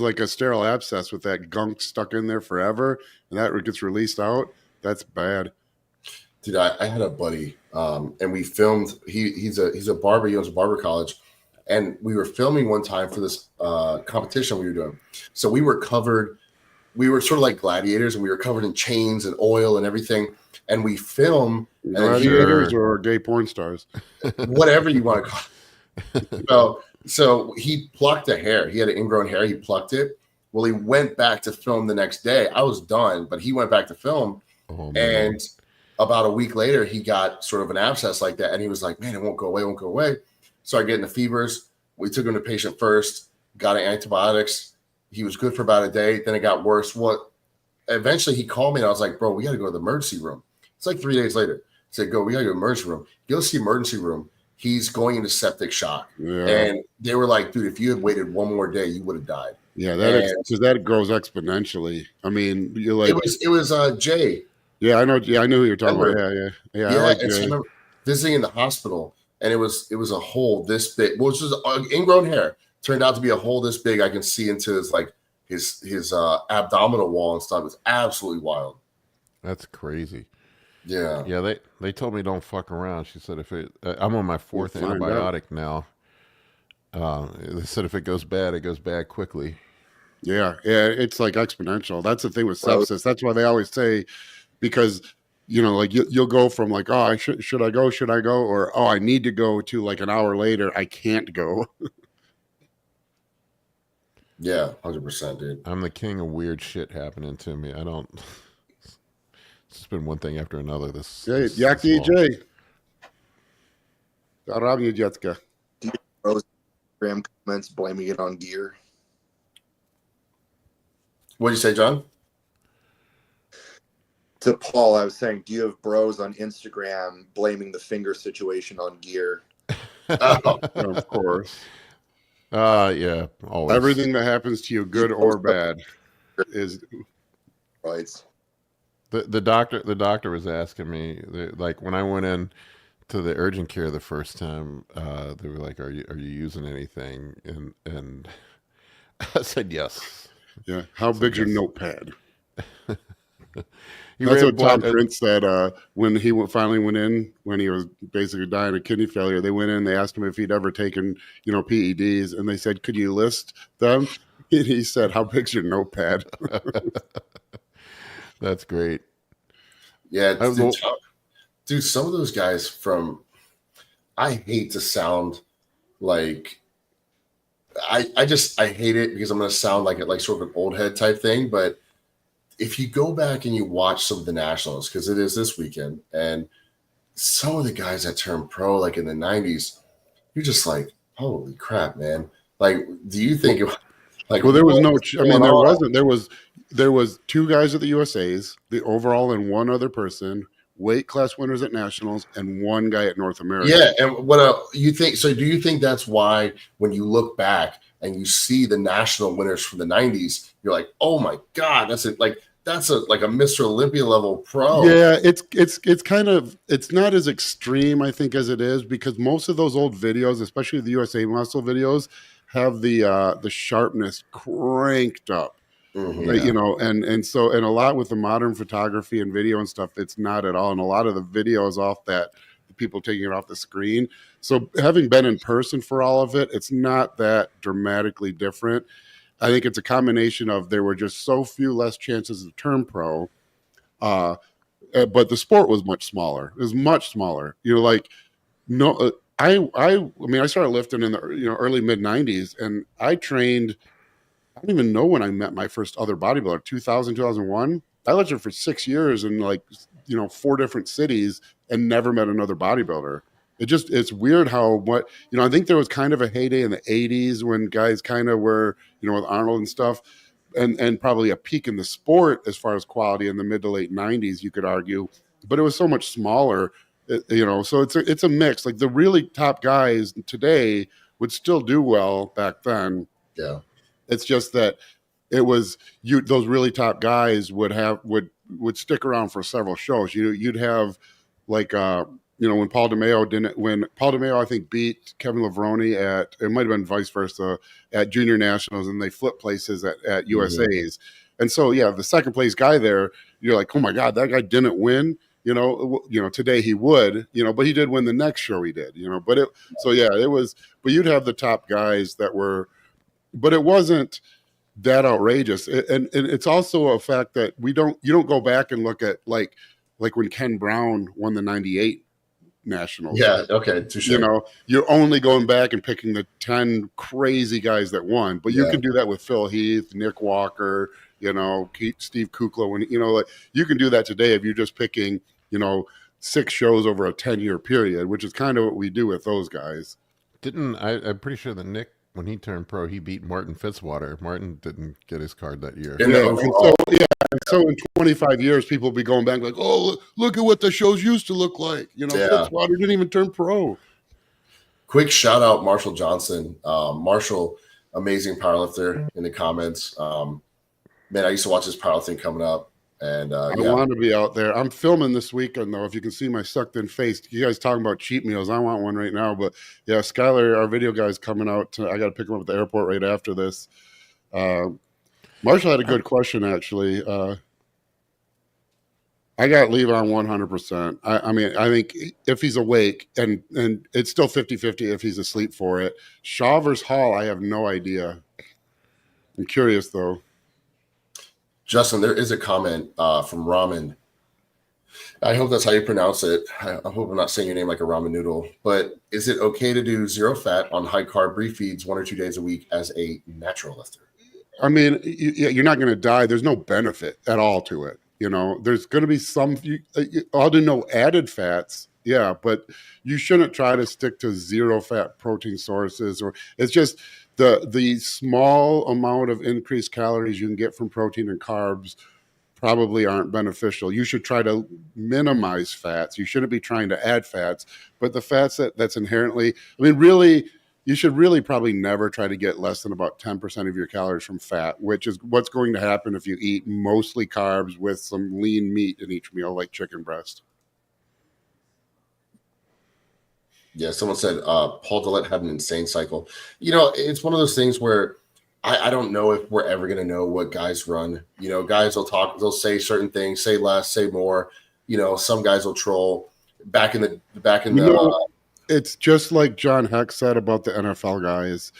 like a sterile abscess with that gunk stuck in there forever, and that gets released out, that's bad. Dude, I had a buddy, and we filmed. He's a barber. He owns a barber college, and we were filming one time for this competition we were doing. So we were covered. We were sort of like gladiators, and we were covered in chains and oil and everything. And we film gladiators or gay porn stars, whatever you want to call it. So he plucked a hair. He had an ingrown hair. He plucked it. Well, he went back to film the next day. I was done, but he went back to film, and about a week later, he got sort of an abscess like that. And he was like, man, it won't go away. Started getting the fevers. We took him to patient first, got antibiotics. He was good for about a day. Then it got worse. Eventually he called me and I was like, bro, we got to go to the emergency room. It's like 3 days later. He said, we got to go to the emergency room. Go to the emergency room. He's going into septic shock. Yeah. And they were like, dude, if you had waited one more day, you would have died. Yeah, that grows exponentially. I mean, you're like, it was Jay. Yeah, I know. Yeah, I knew who you're talking about. Yeah. I like I remember visiting in the hospital, and it was a hole this big, which was ingrown hair. Turned out to be a hole this big. I can see into his abdominal wall and stuff. It's absolutely wild. That's crazy. Yeah. Yeah. They told me don't fuck around. She said I'm on my 4th antibiotic now. They said if it goes bad, it goes bad quickly. Yeah. It's like exponential. That's the thing with sepsis. That's why they always say. Because, like you'll go from like, oh, should I go? Or, oh, I need to go to like an hour later. I can't go. Yeah, 100%, dude. I'm the king of weird shit happening to me. It's just been one thing after another. Jak DJ. Zaravnie dziecka. Instagram comments blaming it on gear. What did you say, John? To Paul, I was saying, do you have bros on Instagram blaming the finger situation on gear? Of course. Yeah, always. Everything that happens to you, good or bad, is right. The doctor was asking me, like, when I went in to the urgent care the first time, they were like, are you using anything? And I said yes. Yeah. How big's your notepad? That's what Tom Prince said when he finally went in, when he was basically dying of kidney failure. They went in, they asked him if he'd ever taken, PEDs, and they said, could you list them? And he said, how big's your notepad? That's great. Yeah, dude, some of those guys I hate to sound like I hate it because I'm going to sound like sort of an old head type thing, but if you go back and you watch some of the Nationals, because it is this weekend, and some of the guys that turned pro like in the 90s, you're just like, holy crap, man. Like, do you think well, there was no, I mean, there wasn't, there was two guys at the USAs, the overall, and one other person, weight class winners at Nationals, and one guy at North America. Yeah, and what you think? So, do you think that's why when you look back and you see the national winners from the 90s, you're like, oh my God, that's like a Mr. Olympia level pro. Yeah, it's kind of, it's not as extreme, I think, as it is, because most of those old videos, especially the USA muscle videos, have the sharpness cranked up. Mm-hmm. Right, and a lot with the modern photography and video and stuff, it's not at all. And a lot of the videos off that, the people taking it off the screen. So having been in person for all of it, it's not that dramatically different. I think it's a combination of there were just so few less chances to turn pro, but the sport was much smaller. It was much smaller. I mean, I started lifting in the early mid 90s, and I trained. I don't even know when I met my first other bodybuilder, 2000, 2001. I lifted for 6 years in 4 different cities and never met another bodybuilder. It's weird how I think there was kind of a heyday in the 80s when guys kind of were, with Arnold and stuff, and probably a peak in the sport as far as quality in the mid to late 90s, you could argue, but it was so much smaller, so it's a mix. Like the really top guys today would still do well back then. Yeah. It's just that it was those really top guys would stick around for several shows. You'd have like when Paul DeMeo I think beat Kevin Levrone it might have been vice versa at Junior Nationals, and they flipped places at USA's. Mm-hmm. And so the second place guy there, you're like, oh my God, that guy didn't win. Today he would, but he did win the next show he did, it was, but you'd have the top guys that were, but it wasn't that outrageous. And it's also a fact that you don't go back and look at like when Ken Brown won the 98 Nationals. Yeah. Okay. Touche. You're only going back and picking the 10 crazy guys that won, but you can do that with Phil Heath, Nick Walker, Steve Kukla, you can do that today if you're just picking, 6 shows over a 10-year period, which is kind of what we do with those guys. I'm pretty sure that Nick, when he turned pro, he beat Martin Fitzwater. Martin didn't get his card that year. So in 25 years, people will be going back like, oh, look at what the shows used to look like. Fitzwater didn't even turn pro. Quick shout out Marshall Johnson. Marshall, amazing powerlifter in the comments. Man, I used to watch his powerlifting coming up. And I want to be out there. I'm filming this weekend, though. If you can see my sucked in face, you guys talking about cheat meals. I want one right now. But yeah, Skylar, our video guy's coming out. I got to pick him up at the airport right after this. Marshall had a good question, actually. I got Levon 100%. I mean, I think if he's awake, and it's still 50-50 if he's asleep for it. Shaw versus Hall, I have no idea. I'm curious, though. Justin, there is a comment from Ramen. I hope that's how you pronounce it. I hope I'm not saying your name like a ramen noodle. But is it okay to do 0 fat on high carb brief feeds 1 or 2 days a week as a natural lifter? I mean, you're not going to die. There's no benefit at all to it. There's going to be some. I'll do no added fats. Yeah, but you shouldn't try to stick to 0 fat protein sources, or it's just the small amount of increased calories you can get from protein and carbs probably aren't beneficial. You should try to minimize fats. You shouldn't be trying to add fats, but the fats that's inherently, I mean, really, you should really probably never try to get less than about 10% of your calories from fat, which is what's going to happen if you eat mostly carbs with some lean meat in each meal, like chicken breast. Yeah, someone said Paul Dillette had an insane cycle. You know, it's one of those things where I don't know if we're ever going to know what guys run. You know, guys will talk, they'll say certain things, say less, say more. You know, some guys will troll. It's just like John Heck said about the NFL guys.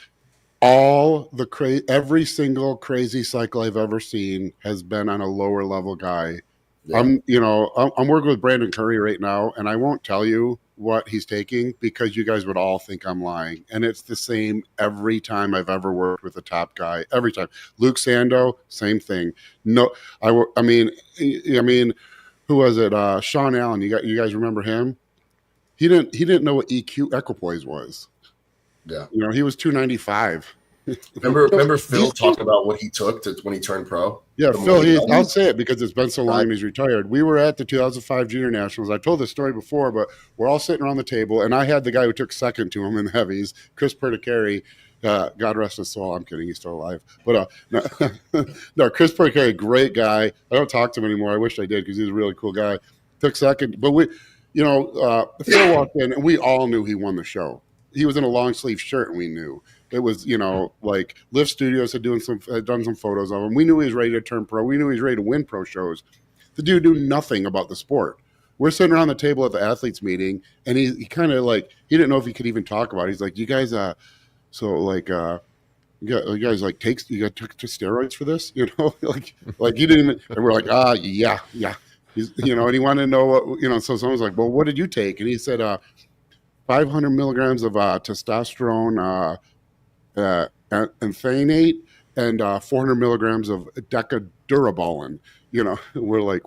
Every single crazy cycle I've ever seen has been on a lower level guy. Yeah. I'm working with Brandon Curry right now, and I won't tell you what he's taking because you guys would all think I'm lying. And it's the same every time I've ever worked with a top guy. Every time. Luke Sando, same thing. No, I mean, who was it? Sean Allen. You guys remember him? He didn't know what equipoise was. Yeah. You know, he was 295. Remember Phil talking about what he took when he turned pro? Yeah, Phil, I'll say it because it's been so long and he's retired. We were at the 2005 Junior Nationals. I told this story before, but we're all sitting around the table, and I had the guy who took second to him in the heavies, Chris Perticari. God rest his soul. I'm kidding. He's still alive. But no, Chris Perticari, great guy. I don't talk to him anymore. I wish I did because he's a really cool guy. Took second. But Phil walked in, and we all knew he won the show. He was in a long sleeve shirt, and we knew. It was, like Lift Studios had done some photos of him. We knew he was ready to turn pro. We knew he was ready to win pro shows. The dude knew nothing about the sport. We're sitting around the table at the athletes meeting, and he kind of like, he didn't know if he could even talk about it. He's like, you guys, you guys like took steroids for this? Like you didn't even, and we're like, yeah. He's, and he wanted to know what, so someone's like, well, what did you take? And he said, 500 milligrams of testosterone, anthanate, and 400 milligrams of decadurabolin. We're like,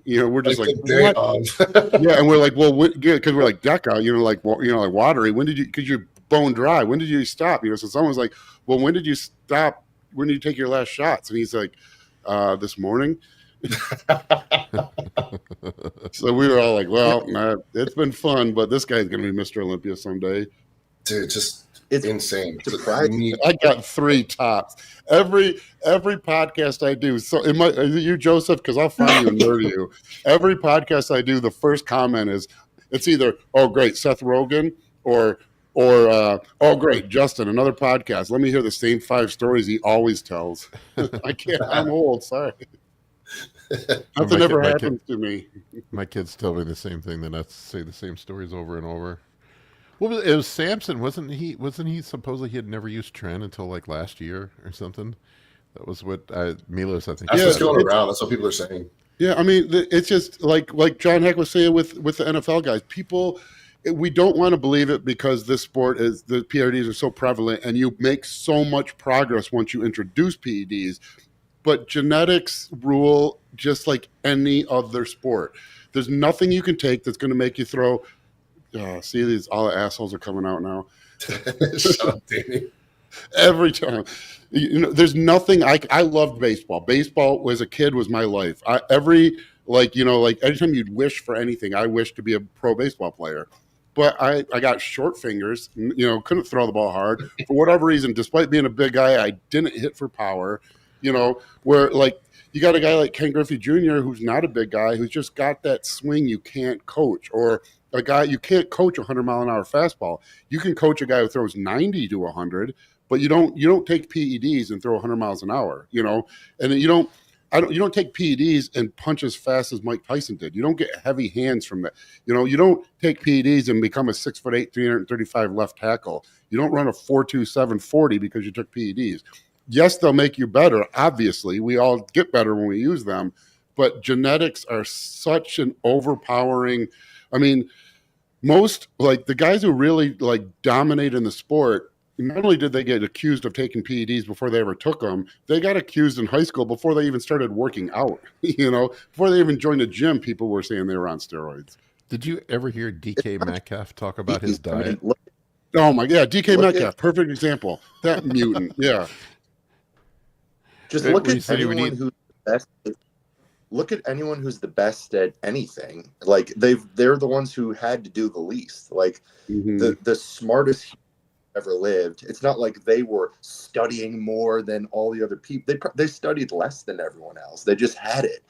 we're just like what? Yeah, and we're like, well, because we're like deca, like watery. When did you? Because you're bone dry. When did you stop? So someone's like, well, when did you stop? When did you take your last shots? And he's like, this morning. So we were all like, well, it's been fun, but this guy's going to be Mr. Olympia someday. Dude, it's insane. I got 3 tops. Every podcast I do. So is it you, Joseph? Because I'll find you and murder you. Every podcast I do, the first comment is, it's either, oh, great, Seth Rogen, or oh, great, Justin, another podcast. Let me hear the same 5 stories he always tells. I can't. I'm old. Sorry. Nothing ever happens to me. My kids tell me the same thing. Then I say the same stories over and over. It was Samson, wasn't he? Supposedly he had never used Tren until like last year or something. That was what Milos, I think. That's what's going around. That's what people are saying. Yeah, I mean, it's just like John Heck was saying with the NFL guys. People, we don't want to believe it because this sport is, the PRDs are so prevalent, and you make so much progress once you introduce PEDs. But genetics rule just like any other sport. There's nothing you can take that's going to make you throw. See, all the assholes are coming out now. Shut up, Danny. Every time. There's nothing. I loved baseball. Baseball as a kid was my life. Anytime you'd wish for anything, I wished to be a pro baseball player. But I got short fingers, couldn't throw the ball hard. For whatever reason, despite being a big guy, I didn't hit for power. Where like you got a guy like Ken Griffey Jr., who's not a big guy, who's just got that swing you can't coach, or a guy you can't coach 100-mile-an-hour fastball. You can coach a guy who throws 90 to 100, but you don't take PEDs and throw 100 miles an hour, and you don't take PEDs and punch as fast as Mike Tyson did. You don't get heavy hands from that. You don't take PEDs and become a 6'8", 335 left tackle. You don't run a 4.27 40 because you took PEDs. Yes, they'll make you better. Obviously, we all get better when we use them, but genetics are such an overpowering. I mean, most like the guys who really like dominate in the sport, not only did they get accused of taking PEDs before they ever took them, they got accused in high school before they even started working out. Before they even joined the gym, people were saying they were on steroids. Did you ever hear DK Metcalf talk about his diet? Oh my God, DK Metcalf, perfect example. That mutant, yeah. Just look at anyone who's the best. look at anyone who's the best at anything. Like they're the ones who had to do the least. Like the smartest ever lived. It's not like they were studying more than all the other people. They studied less than everyone else. They just had it.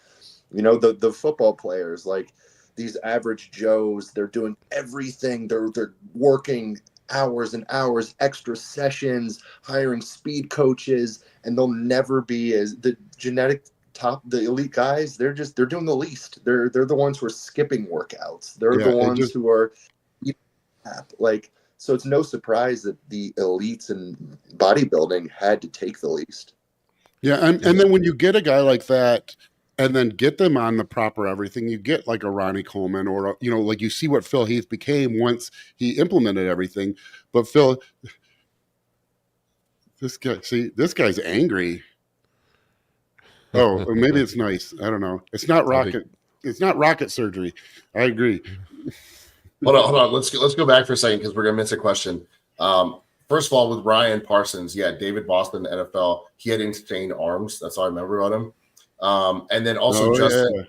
You know, the football players, like these average Joes, they're doing everything. They're working hours and hours, extra sessions, hiring speed coaches, and they'll never be as the elite guys. They're doing the least. They're the ones who are skipping workouts. They're the ones who are like. So it's no surprise that the elites in bodybuilding had to take the least. Yeah, and then when you get a guy like that, and then get them on the proper everything, you get like a Ronnie Coleman, or like you see what Phil Heath became once he implemented everything. But Phil, this guy's angry. Oh, or maybe it's nice. I don't know. It's not rocket. It's not rocket surgery. I agree. Hold on. Let's go back for a second because we're gonna miss a question. First of all, with Ryan Parsons, David Boston, the NFL, he had insane arms. That's all I remember about him. And then also Justin,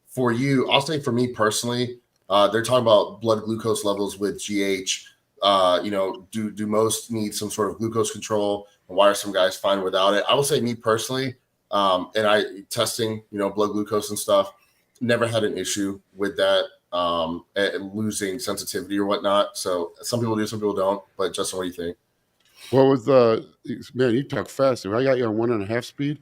for you, I'll say for me personally, they're talking about blood glucose levels with GH. Do most need some sort of glucose control, and why are some guys fine without it? I will say me personally, and I testing, blood glucose and stuff, never had an issue with that. Losing sensitivity or whatnot. So some people do, some people don't. But Justin, what do you think? What was man? You talk fast. I got you on 1.5 speed.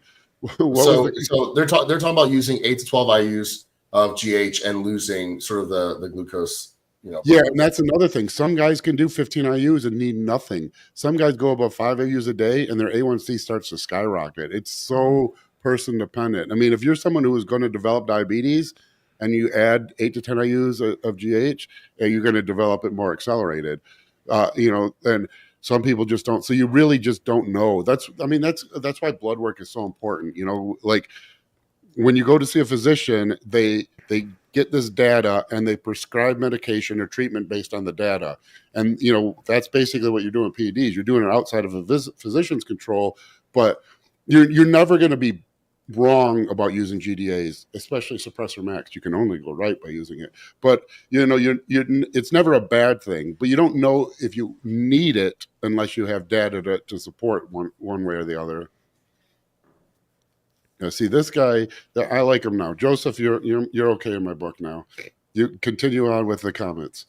So they're talking about using 8 to 12 IUs of GH and losing sort of the glucose. Yeah, and that's another thing. Some guys can do 15 IUs and need nothing. Some guys go above 5 IUs a day and their A1C starts to skyrocket. It's so person dependent. I mean, if you're someone who is going to develop diabetes and you add 8 to 10 IUs of GH, you're going to develop it more accelerated. And some people just don't. So you really just don't know. That's why blood work is so important. Like when you go to see a physician, they get this data and they prescribe medication or treatment based on the data. And, that's basically what you're doing with PEDs. You're doing it outside of a physician's control, but you're never going to be wrong about using GDAs, especially suppressor max. You can only go right by using it. But, it's never a bad thing, but you don't know if you need it unless you have data to support one way or the other. Now, see this guy, I like him now. Joseph, you're okay in my book now. You continue on with the comments.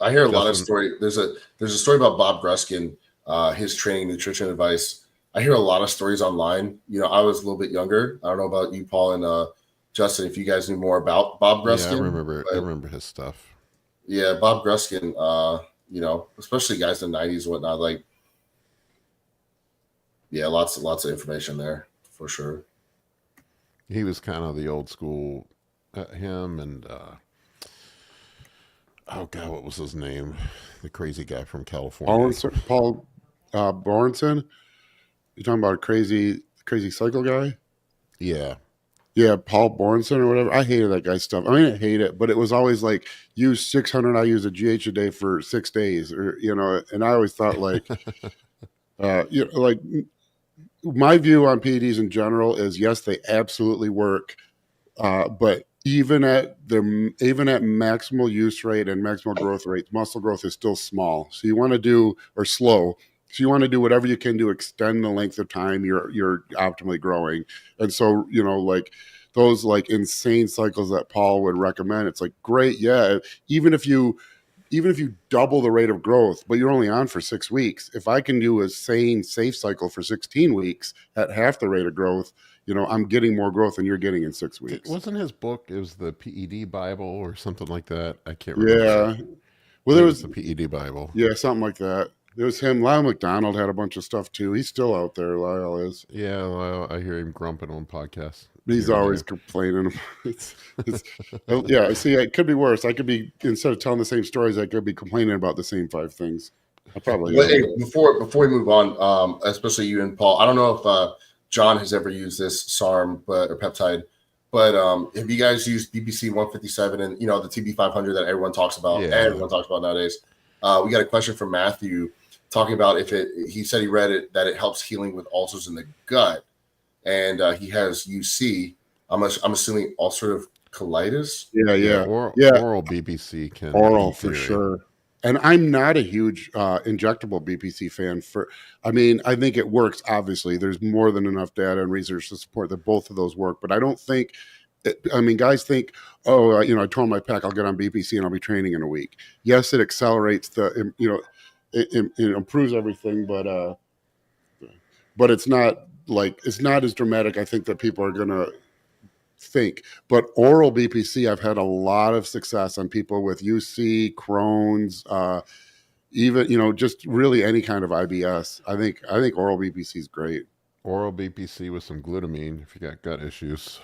I hear a lot of story. There's a story about Bob Gruskin, his training nutrition advice. I hear a lot of stories online. I was a little bit younger. I don't know about you, Paul and Justin, if you guys knew more about Bob Gruskin. Yeah, I remember his stuff. Yeah, Bob Gruskin, especially guys in the 90s and whatnot, like, yeah, lots of information there for sure. He was kind of the old school, him and oh god, what was his name? The crazy guy from California. Paul Borenson. You talking about a crazy cycle guy? Yeah, Paul Borenson or whatever. I hated that guy's stuff. I mean, I hate it, but it was always like use 600 IUs of GH a day for 6 days, or And I always thought like, like my view on PEDs in general is yes, they absolutely work, but even at maximal use rate and maximal growth rates, muscle growth is still small. So you want to do slow. So you want to do whatever you can to extend the length of time you're optimally growing. And so, like those like insane cycles that Paul would recommend, it's like, great. Yeah. Even if you double the rate of growth, but you're only on for 6 weeks, if I can do a sane, safe cycle for 16 weeks at half the rate of growth, I'm getting more growth than you're getting in 6 weeks. Wasn't his book, it was the PED Bible or something like that? I can't remember. Yeah. Well, there was the PED Bible. Yeah, something like that. It was him. Lyle McDonald had a bunch of stuff too. He's still out there. Lyle is. Yeah, Lyle, I hear him grumping on podcasts. He's always complaining. Yeah, see, it could be worse. I could be, instead of telling the same stories, I could be complaining about the same 5 things. I probably. Well, hey, before we move on, especially you and Paul, I don't know if John has ever used this SARM or peptide, but have you guys used BBC 157 and the TB 500 that everyone talks about? Yeah. Everyone talks about nowadays. We got a question from Matthew talking about he said he read it that it helps healing with ulcers in the gut, and he has UC. I'm assuming ulcerative colitis. Yeah. Oral BPC can oral in for theory. sure. And I'm not a huge injectable BPC fan. I think it works. Obviously, there's more than enough data and research to support that both of those work. But I don't think. Guys think, I tore my pec, I'll get on BPC and I'll be training in a week. Yes, it accelerates it improves everything, but it's not as dramatic. I think that people are gonna think. But oral BPC, I've had a lot of success on people with UC, Crohn's, even just really any kind of IBS. I think oral BPC is great. Oral BPC with some glutamine if you got gut issues.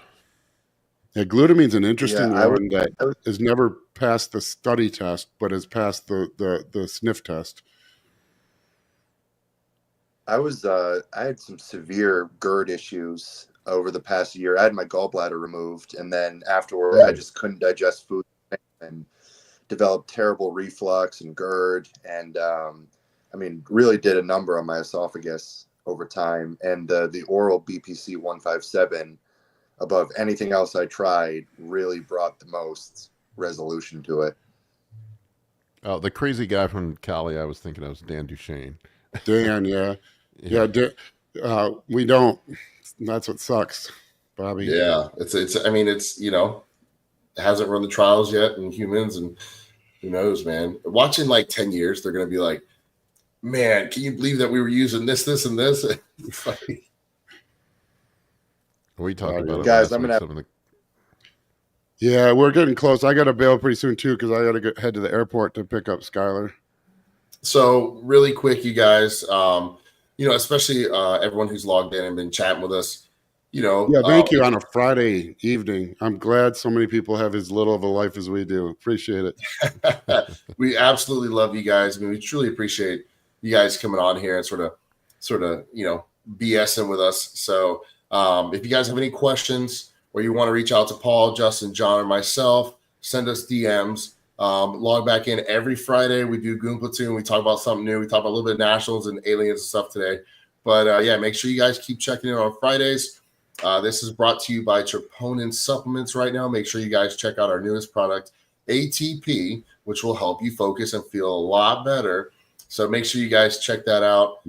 Yeah, glutamine's an interesting one that has never passed the study test, but has passed the sniff test. I had some severe GERD issues over the past year. I had my gallbladder removed, and then afterward, I just couldn't digest food and developed terrible reflux and GERD, and really did a number on my esophagus over time. And the oral BPC 157, above anything else I tried, really brought the most resolution to it. Oh, the crazy guy from Cali, I was thinking it was Dan Duchesne. Dan, yeah. We don't. That's what sucks, Bobby. Yeah, it's it hasn't run the trials yet in humans, and who knows, man. Watching like 10 years, they're gonna be like, man, can you believe that we were using this, and this? We talked about it guys. Yeah, we're getting close. I got to bail pretty soon too because I got to head to the airport to pick up Skylar. So really quick, you guys, especially everyone who's logged in and been chatting with us, Yeah, thank you on a Friday evening. I'm glad so many people have as little of a life as we do. Appreciate it. We absolutely love you guys. We truly appreciate you guys coming on here and sort of, BSing with us. So if you guys have any questions or you want to reach out to Paul, Justin, John, or myself, send us DMs. Log back in every Friday. We do Goon Platoon. We talk about something new. We talk about a little bit of Nationals and aliens and stuff today. But make sure you guys keep checking in on Fridays. This is brought to you by Troponin Supplements right now. Make sure you guys check out our newest product, ATP, which will help you focus and feel a lot better. So make sure you guys check that out.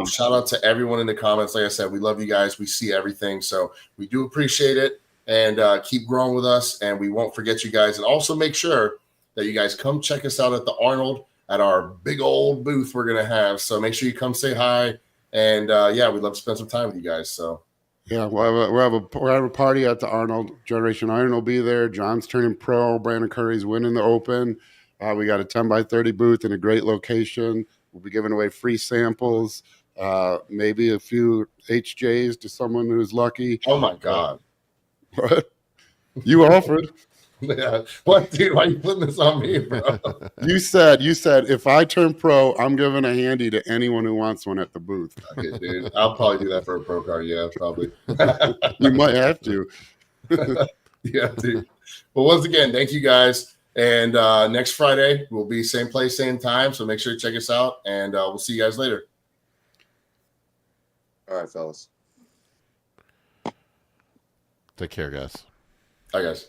Shout out to everyone in the comments. Like I said, we love you guys. We see everything. So we do appreciate it. And keep growing with us. And we won't forget you guys. And also make sure that you guys come check us out at the Arnold at our big old booth we're going to have. So make sure you come say hi. And we'd love to spend some time with you guys. So yeah, we'll have a party at the Arnold. Generation Iron will be there. John's turning pro. Brandon Curry's winning the Open. We got a 10x30 booth in a great location. We'll be giving away free samples, maybe a few HJs to someone who's lucky. Oh my God. What? You offered. Yeah. What, dude? Why are you putting this on me, bro? You said if I turn pro, I'm giving a handy to anyone who wants one at the booth. Okay, dude. I'll probably do that for a pro card. Yeah, probably. You might have to. Yeah, dude. But once again, thank you guys. And next Friday we'll be same place, same time. So make sure to check us out, and we'll see you guys later. All right, fellas. Take care, guys. Bye, guys.